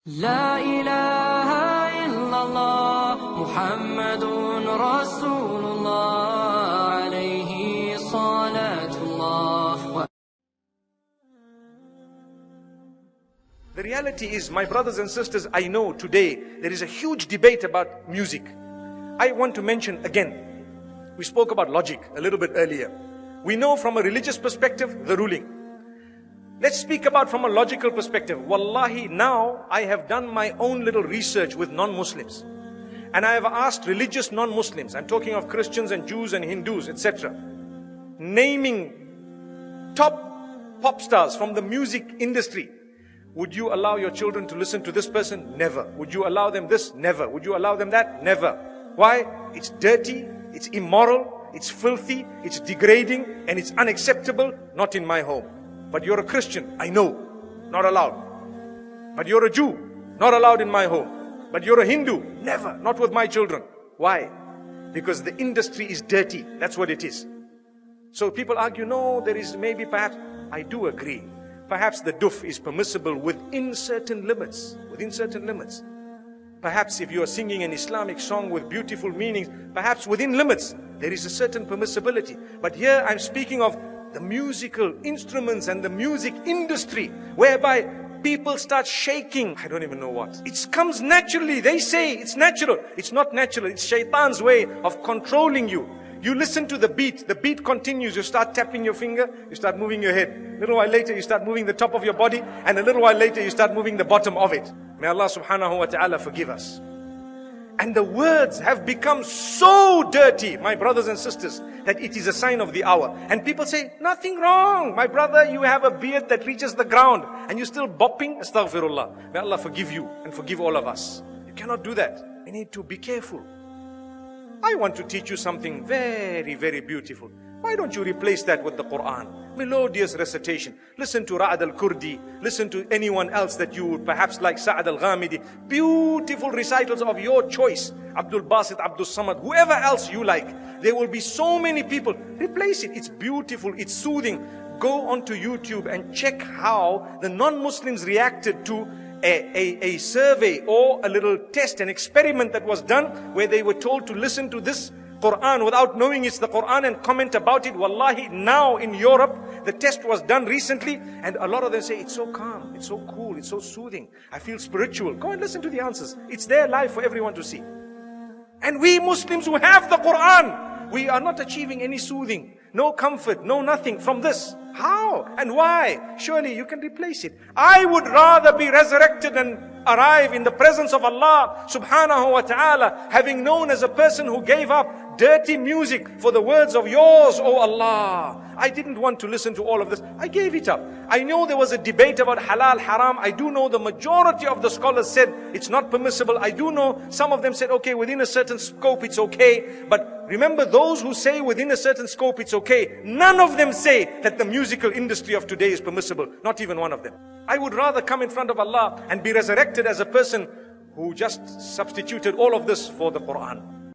لا إله إلا الله محمد رسول الله عليه صلاة الله. The reality is, my brothers and sisters, I know today there is a huge debate about music. I want to mention again, we spoke about logic a little bit earlier. We know from a religious perspective, the ruling. Let's speak about from a logical perspective. Wallahi, now I have done my own little research with non-Muslims. And I have asked religious non-Muslims, I'm talking of Christians and Jews and Hindus, etc. naming top pop stars from the music industry. Would you allow your children to listen to this person? Never. Would you allow them this? Never. Would you allow them that? Never. Why? It's dirty, it's immoral, it's filthy, it's degrading, and it's unacceptable. Not in my home. But you're a Christian, I know, not allowed. But you're a Jew, not allowed in my home. But you're a Hindu, never, not with my children. Why? Because the industry is dirty, that's what it is. So people argue, no, there is maybe perhaps, I do agree. Perhaps the duf is permissible within certain limits, Perhaps if you are singing an Islamic song with beautiful meanings, perhaps within limits, there is a certain permissibility. But here I'm speaking of the musical instruments and the music industry, whereby people start shaking. I don't even know what. It comes naturally. They say it's natural. It's not natural. It's shaitan's way of controlling you. You listen to the beat continues. You start tapping your finger, you start moving your head. A little while later, you start moving the top of your body, and a little while later, you start moving the bottom of it. May Allah subhanahu wa ta'ala forgive us. And the words have become so dirty, my brothers and sisters, that it is a sign of the hour. And people say, nothing wrong. My brother, you have a beard that reaches the ground and you're still bopping. Astaghfirullah. May Allah forgive you and forgive all of us. You cannot do that. We need to be careful. I want to teach you something very, very beautiful. Why don't you replace that with the Quran? Melodious recitation. Listen to Ra'ad al-Kurdi. Listen to anyone else that you would perhaps like, Sa'ad al-Ghamidi. Beautiful recitals of your choice. Abdul Basit, Abdul Samad, whoever else you like. There will be so many people. Replace it. It's beautiful. It's soothing. Go onto YouTube and check how the non-Muslims reacted to a survey or a little test, an experiment that was done where they were told to listen to this Quran without knowing it's the Quran and comment about it. Wallahi, now in Europe, the test was done recently and a lot of them say, it's so calm, it's so cool, it's so soothing. I feel spiritual. Go and listen to the answers. It's there live for everyone to see. And we Muslims who have the Quran, we are not achieving any soothing, no comfort, no nothing from this. How and why? Surely you can replace it. I would rather be resurrected and arrive in the presence of Allah subhanahu wa ta'ala, having known as a person who gave up dirty music for the words of yours, O Allah. I didn't want to listen to all of this. I gave it up. I know there was a debate about halal, haram. I do know the majority of the scholars said it's not permissible. I do know some of them said, okay, within a certain scope it's okay. But remember, those who say within a certain scope it's okay, none of them say that the musical industry of today is permissible. Not even one of them. I would rather come in front of Allah and be resurrected as a person who just substituted all of this for the Quran.